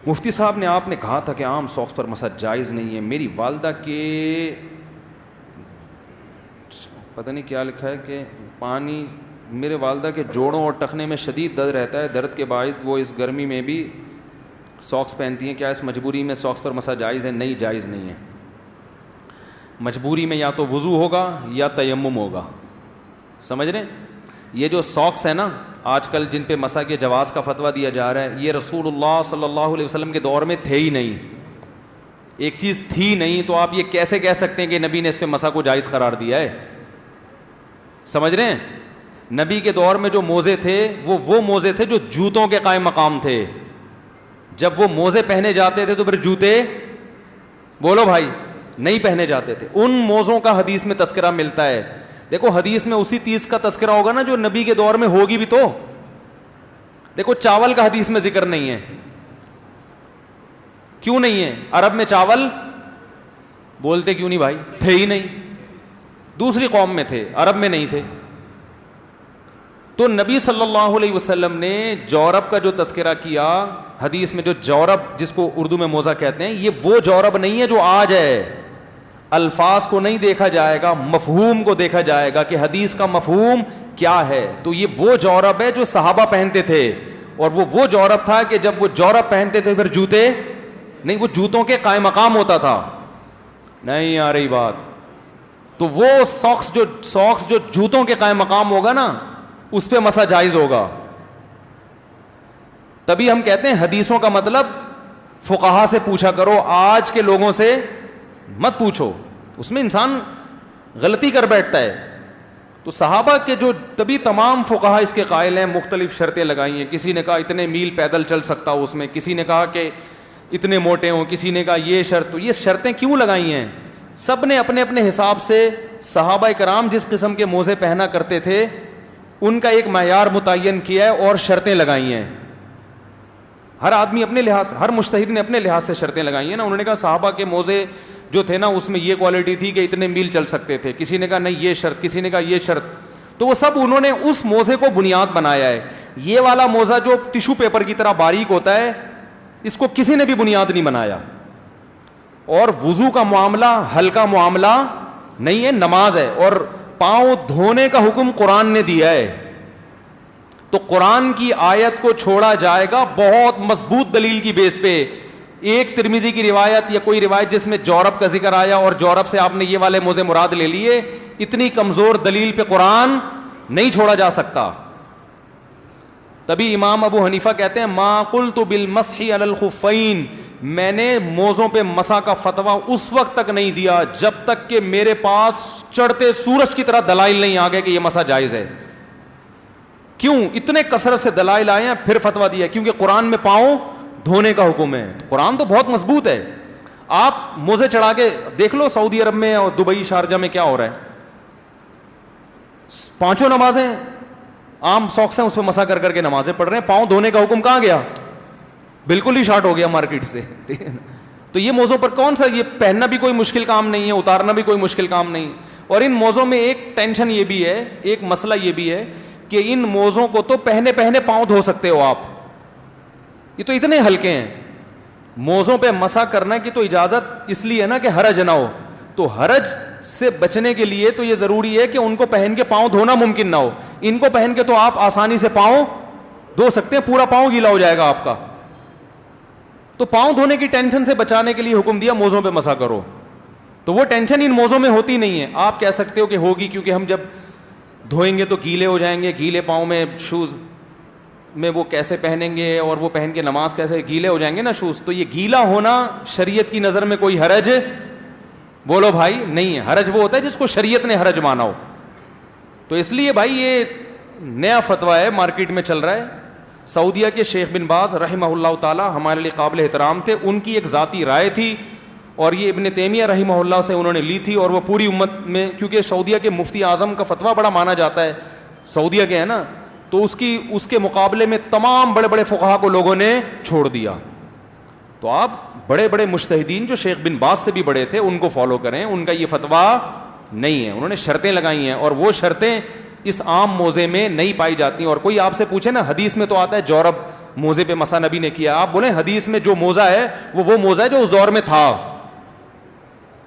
مفتی صاحب نے آپ نے کہا تھا کہ عام ساکس پر مسح جائز نہیں ہے. میری والدہ کے پتہ نہیں کیا لکھا ہے کہ پانی میرے والدہ کے جوڑوں اور ٹخنے میں شدید درد رہتا ہے. درد کے باعث وہ اس گرمی میں بھی ساکس پہنتی ہیں. کیا اس مجبوری میں ساکس پر مسح جائز ہے؟ نہیں، جائز نہیں ہے. مجبوری میں یا تو وضو ہوگا یا تیمم ہوگا. سمجھ رہے ہیں؟ یہ جو ساکس ہے نا آج کل جن پہ مسح کے جواز کا فتویٰ دیا جا رہا ہے، یہ رسول اللہ صلی اللہ علیہ وسلم کے دور میں تھے ہی نہیں. ایک چیز تھی نہیں تو آپ یہ کیسے کہہ سکتے ہیں کہ نبی نے اس پہ مسح کو جائز قرار دیا ہے؟ سمجھ رہے ہیں؟ نبی کے دور میں جو موزے تھے وہ موزے تھے جو جوتوں کے قائم مقام تھے. جب وہ موزے پہنے جاتے تھے تو پھر جوتے بولو بھائی نہیں پہنے جاتے تھے. ان موزوں کا حدیث میں تذکرہ ملتا ہے. دیکھو حدیث میں اسی چیز کا تذکرہ ہوگا نا جو نبی کے دور میں ہوگی بھی. تو دیکھو چاول کا حدیث میں ذکر نہیں ہے. کیوں نہیں ہے؟ عرب میں چاول بولتے کیوں نہیں بھائی؟ تھے ہی نہیں. دوسری قوم میں تھے، عرب میں نہیں تھے. تو نبی صلی اللہ علیہ وسلم نے جورب کا جو تذکرہ کیا حدیث میں، جو جورب جس کو اردو میں موزہ کہتے ہیں، یہ وہ جورب نہیں ہے جو آج ہے. الفاظ کو نہیں دیکھا جائے گا، مفہوم کو دیکھا جائے گا کہ حدیث کا مفہوم کیا ہے. تو یہ وہ جورب ہے جو صحابہ پہنتے تھے، اور وہ جورب تھا کہ جب وہ جورب پہنتے تھے پھر جوتے نہیں، وہ جوتوں کے قائم مقام ہوتا تھا. نہیں آ رہی بات؟ تو وہ ساکس جو جوتوں کے قائم مقام ہوگا نا اس پہ مسح جائز ہوگا. تبھی ہم کہتے ہیں حدیثوں کا مطلب فقہا سے پوچھا کرو، آج کے لوگوں سے مت پوچھو. اس میں انسان غلطی کر بیٹھتا ہے. تو صحابہ کے جو تبھی تمام فقہا اس کے قائل ہیں. مختلف شرطیں لگائی ہیں. کسی نے کہا اتنے میل پیدل چل سکتا ہو اس میں، کسی نے کہا کہ اتنے موٹے ہوں، کسی نے کہا یہ شرط. تو یہ شرطیں کیوں لگائی ہیں؟ سب نے اپنے اپنے حساب سے صحابہ کرام جس قسم کے موزے پہنا کرتے تھے ان کا ایک معیار متعین کیا ہے اور شرطیں لگائی ہیں. ہر آدمی اپنے لحاظ، ہر مجتہد نے اپنے لحاظ سے شرطیں لگائی ہیں نا. انہوں نے کہا صحابہ کے موزے جو تھے نا اس میں یہ کوالٹی تھی کہ اتنے میل چل سکتے تھے. کسی نے کہا نہیں یہ شرط، کسی نے کہا یہ شرط. تو وہ سب انہوں نے اس موزے کو بنیاد بنایا ہے. یہ والا موزہ جو ٹیشو پیپر کی طرح باریک ہوتا ہے اس کو کسی نے بھی بنیاد نہیں بنایا. اور وضو کا معاملہ ہلکا معاملہ نہیں ہے، نماز ہے. اور پاؤں دھونے کا حکم قرآن نے دیا ہے. تو قرآن کی آیت کو چھوڑا جائے گا بہت مضبوط دلیل کی بیس پہ. ایک ترمذی کی روایت یا کوئی روایت جس میں جورب کا ذکر آیا اور جورب سے آپ نے یہ والے موزے مراد لے لیے، اتنی کمزور دلیل پہ قرآن نہیں چھوڑا جا سکتا. تبھی امام ابو حنیفہ کہتے ہیں ما قلت بالمسح علی الخفین، میں نے موزوں پہ مسح کا فتویٰ اس وقت تک نہیں دیا جب تک کہ میرے پاس چڑھتے سورج کی طرح دلائل نہیں آ گئے کہ یہ مسح جائز ہے. کیوں؟ اتنے کثرت سے دلائل آئے ہیں پھر فتویٰ دیا، کیونکہ قرآن میں پاؤں دھونے کا حکم ہے. قرآن تو بہت مضبوط ہے. آپ موزے چڑھا کے دیکھ لو سعودی عرب میں اور دبئی شارجہ میں کیا ہو رہا ہے. 5 نمازیں عام ساکس ہیں اس پہ مسح کر کر کے نمازیں پڑھ رہے ہیں. پاؤں دھونے کا حکم کہاں گیا؟ بالکل ہی شارٹ ہو گیا مارکیٹ سے. تو یہ موزوں پر کون سا، یہ پہننا بھی کوئی مشکل کام نہیں ہے، اتارنا بھی کوئی مشکل کام نہیں. اور ان موزوں میں ایک ٹینشن یہ بھی ہے، ایک مسئلہ یہ بھی ہے کہ ان موزوں کو تو پہنے پاؤں دھو سکتے ہو آپ. یہ تو اتنے ہلکے ہیں. موزوں پہ مسح کرنے کی تو اجازت اس لیے ہے نا کہ حرج نہ ہو. تو حرج سے بچنے کے لیے تو یہ ضروری ہے کہ ان کو پہن کے پاؤں دھونا ممکن نہ ہو. ان کو پہن کے تو آپ آسانی سے پاؤں دھو سکتے ہیں، پورا پاؤں گیلا ہو جائے گا آپ کا. تو پاؤں دھونے کی ٹینشن سے بچانے کے لیے حکم دیا موزوں پہ مسح کرو. تو وہ ٹینشن ان موزوں میں ہوتی نہیں ہے. آپ کہہ سکتے ہو کہ ہوگی کیونکہ ہم جب دھوئیں گے تو گیلے ہو جائیں گے، گیلے پاؤں میں شوز میں وہ کیسے پہنیں گے اور وہ پہن کے نماز کیسے، گیلے ہو جائیں گے نا شوز. تو یہ گیلا ہونا شریعت کی نظر میں کوئی حرج بولو بھائی نہیں ہے. حرج وہ ہوتا ہے جس کو شریعت نے حرج مانا ہو. تو اس لیے بھائی یہ نیا فتویٰ ہے مارکیٹ میں چل رہا ہے. سعودیہ کے شیخ بن باز رحمہ اللہ تعالی ہمارے لیے قابل احترام تھے. ان کی ایک ذاتی رائے تھی اور یہ ابن تیمیہ رحمہ اللہ سے انہوں نے لی تھی. اور وہ پوری امت میں، کیونکہ سعودیہ کے مفتی اعظم کا فتویٰ بڑا مانا جاتا ہے، سعودیہ کے ہے نا، تو اس کے مقابلے میں تمام بڑے بڑے فقہا کو لوگوں نے چھوڑ دیا. تو آپ بڑے بڑے مجتہدین جو شیخ بن باز سے بھی بڑے تھے ان کو فالو کریں. ان کا یہ فتویٰ نہیں ہے. انہوں نے شرطیں لگائی ہیں اور وہ شرطیں اس عام موزے میں نہیں پائی جاتی. اور کوئی آپ سے پوچھے نا حدیث میں تو آتا ہے جورب موزے پہ مسا نبی نے کیا. آپ بولیں حدیث میں جو موزہ ہے وہ موزہ ہے جو اس دور میں تھا,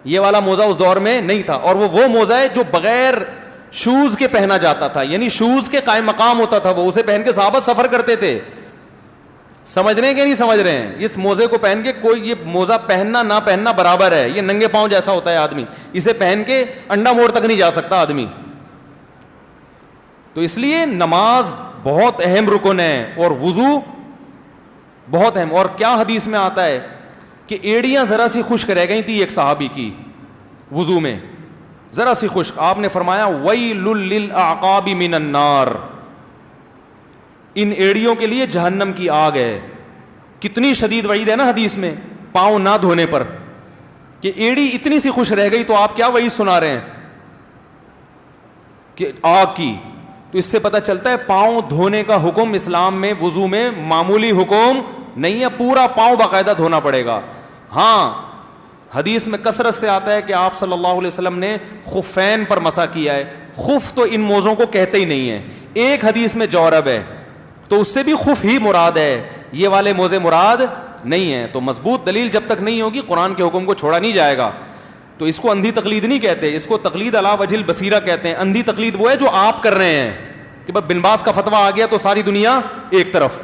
یہ والا موزہ اس دور میں نہیں تھا. اور وہ موزہ ہے جو بغیر شوز کے پہنا جاتا تھا, یعنی شوز کے قائم مقام ہوتا تھا, وہ اسے پہن کے صحابہ سفر کرتے تھے. سمجھ رہے ہیں کہ نہیں سمجھ رہے ہیں؟ اس موزے کو پہن کے کوئی, یہ موزہ پہننا نہ پہننا برابر ہے, یہ ننگے پاؤں جیسا ہوتا ہے آدمی, اسے پہن کے انڈا موڑ تک نہیں جا سکتا آدمی. تو اس لیے نماز بہت اہم رکن ہے اور وضو بہت اہم. اور کیا حدیث میں آتا ہے کہ ایڑیاں ذرا سی خشک رہ گئی تھی ایک صحابی کی وضو میں, ذرا سی خشک. آپ نے فرمایا ویل للاعقاب من النار, ان ایڑیوں کے لیے جہنم کی آگ ہے. کتنی شدید وعید ہے نا حدیث میں پاؤں نہ دھونے پر, کہ ایڑی اتنی سی خوش رہ گئی تو آپ کیا وعید سنا رہے ہیں کہ آگ کی. تو اس سے پتہ چلتا ہے پاؤں دھونے کا حکم اسلام میں وضو میں معمولی حکم نہیں ہے, پورا پاؤں باقاعدہ دھونا پڑے گا. ہاں حدیث میں کثرت سے آتا ہے کہ آپ صلی اللہ علیہ وسلم نے خفین پر مسح کیا ہے. خف تو ان موزوں کو کہتے ہی نہیں ہے. ایک حدیث میں جورب ہے تو اس سے بھی خف ہی مراد ہے, یہ والے موزے مراد نہیں ہیں. تو مضبوط دلیل جب تک نہیں ہوگی قرآن کے حکم کو چھوڑا نہیں جائے گا. تو اس کو اندھی تقلید نہیں کہتے, اس کو تقلید علی وجہ البصیرہ کہتے ہیں. اندھی تقلید وہ ہے جو آپ کر رہے ہیں کہ بس بن باز کا فتویٰ آ گیا تو ساری دنیا ایک طرف.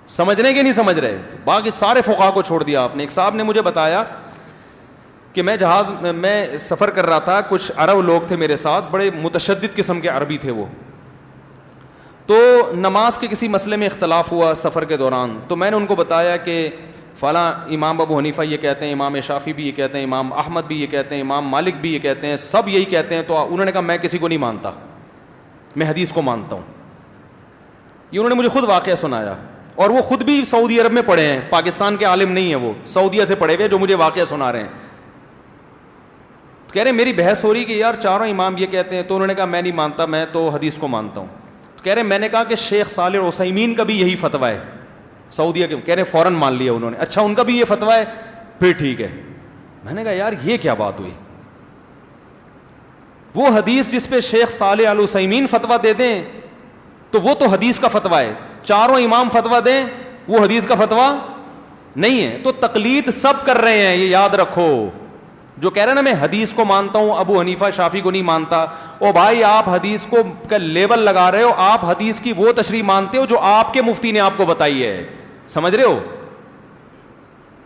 سمجھ رہے کہ نہیں سمجھ رہے؟ باقی سارے فقہا کو چھوڑ دیا آپ نے. ایک صاحب نے مجھے بتایا کہ میں سفر کر رہا تھا, کچھ عرب لوگ تھے میرے ساتھ, بڑے متشدد قسم کے عربی تھے وہ. تو نماز کے کسی مسئلے میں اختلاف ہوا سفر کے دوران, تو میں نے ان کو بتایا کہ فلاں امام ابو حنیفہ یہ کہتے ہیں, امام شافعی بھی یہ کہتے ہیں, امام احمد بھی یہ کہتے ہیں, امام مالک بھی یہ کہتے ہیں, سب یہی کہتے ہیں. تو انہوں نے کہا میں کسی کو نہیں مانتا, میں حدیث کو مانتا ہوں. یہ انہوں نے مجھے خود واقعہ سنایا, اور وہ خود بھی سعودی عرب میں پڑھے ہیں, پاکستان کے عالم نہیں ہیں, وہ سعودیہ سے پڑھے ہوئے جو مجھے واقعہ سنا رہے ہیں. کہہ رہے میری بحث ہو رہی کہ یار چاروں امام یہ کہتے ہیں, تو انہوں نے کہا میں نہیں مانتا, میں تو حدیث کو مانتا ہوں. کہہ رہے میں نے کہا کہ شیخ صالح عثیمین کا بھی یہی فتویٰ ہے سعودیہ کے. کہہ رہے فوراً مان لیا انہوں نے, اچھا ان کا بھی یہ فتویٰ ہے, پھر ٹھیک ہے. میں نے کہا یار یہ کیا بات ہوئی, وہ حدیث جس پہ شیخ صالح ال عثیمین فتویٰ دے دیں تو وہ تو حدیث کا فتویٰ ہے, چاروں امام فتویٰ دیں وہ حدیث کا فتویٰ نہیں ہے. تو تقلید سب کر رہے ہیں, یہ یاد رکھو. جو کہہ رہے ہیں نا میں حدیث کو مانتا ہوں, ابو حنیفہ شافعی کو نہیں مانتا, او بھائی آپ حدیث کو کا لیبل لگا رہے ہو, آپ حدیث کی وہ تشریح مانتے ہو جو آپ کے مفتی نے آپ کو بتائی ہے. سمجھ رہے ہو؟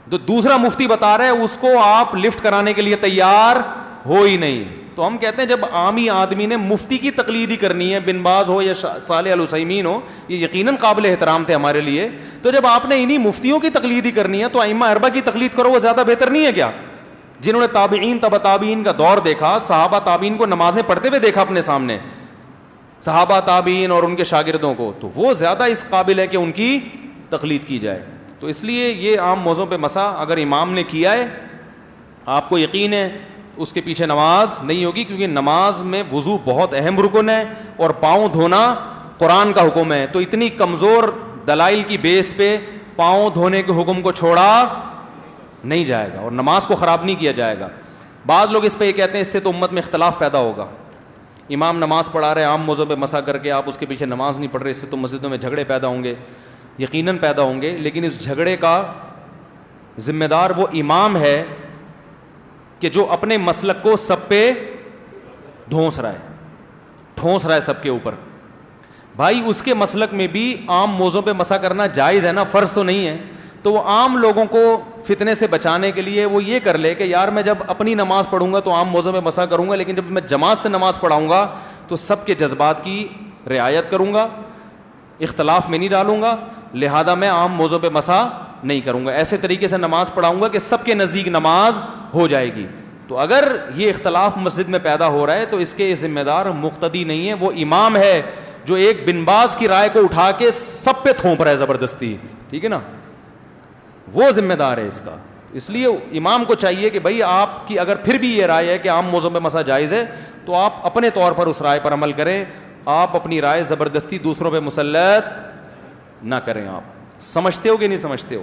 تو دوسرا مفتی بتا رہے ہیں اس کو آپ لفٹ کرانے کے لیے تیار ہو ہی نہیں. تو ہم کہتے ہیں جب عامی آدمی نے مفتی کی تقلید ہی کرنی ہے, بن باز ہو یا صالح العثیمین ہو, یہ یقیناً قابل احترام تھے ہمارے لیے, تو جب آپ نے انہی مفتیوں کی تقلید ہی کرنی ہے تو ائمہ اربعہ کی تقلید کرو, وہ زیادہ بہتر نہیں ہے کیا؟ جنہوں نے تابعین تبع تابعین کا دور دیکھا, صحابہ تابعین کو نمازیں پڑھتے ہوئے دیکھا اپنے سامنے, صحابہ تابعین اور ان کے شاگردوں کو, تو وہ زیادہ اس قابل ہے کہ ان کی تقلید کی جائے. تو اس لیے یہ عام موضوع پہ مسح اگر امام نے کیا ہے آپ کو یقین ہے اس کے پیچھے نماز نہیں ہوگی, کیونکہ نماز میں وضو بہت اہم رکن ہے اور پاؤں دھونا قرآن کا حکم ہے. تو اتنی کمزور دلائل کی بیس پہ پاؤں دھونے کے حکم کو چھوڑا نہیں جائے گا اور نماز کو خراب نہیں کیا جائے گا. بعض لوگ اس پہ یہ کہتے ہیں اس سے تو امت میں اختلاف پیدا ہوگا, امام نماز پڑھا رہے عام موضوع پہ مسح کر کے, آپ اس کے پیچھے نماز نہیں پڑھ رہے, اس سے تو مسجدوں میں جھگڑے پیدا ہوں گے. یقیناً پیدا ہوں گے, لیکن اس جھگڑے کا ذمہ دار وہ امام ہے کہ جو اپنے مسلک کو سب پہ ٹھونس رہا ہے سب کے اوپر. بھائی اس کے مسلک میں بھی عام موضوع پہ مسح کرنا جائز ہے نا, فرض تو نہیں ہے. تو وہ عام لوگوں کو فتنے سے بچانے کے لیے وہ یہ کر لے کہ یار میں جب اپنی نماز پڑھوں گا تو عام موضوع پہ مسح کروں گا, لیکن جب میں جماعت سے نماز پڑھاؤں گا تو سب کے جذبات کی رعایت کروں گا, اختلاف میں نہیں ڈالوں گا, لہذا میں عام موضوع پہ مسح نہیں کروں گا. ایسے طریقے سے نماز پڑھاؤں گا کہ سب کے نزدیک نماز ہو جائے گی. تو اگر یہ اختلاف مسجد میں پیدا ہو رہا ہے تو اس کے ذمہ دار مقتدی نہیں ہے, وہ امام ہے جو ایک بن باز کی رائے کو اٹھا کے سب پہ تھوپ رہا ہے زبردستی. ٹھیک ہے نا, وہ ذمہ دار ہے اس کا. اس لیے امام کو چاہیے کہ بھائی آپ کی اگر پھر بھی یہ رائے ہے کہ عام موضوع پہ مسح جائز ہے تو آپ اپنے طور پر اس رائے پر عمل کریں, آپ اپنی رائے زبردستی دوسروں پہ مسلط نہ کریں. آپ سمجھتے ہو کہ نہیں سمجھتے ہو؟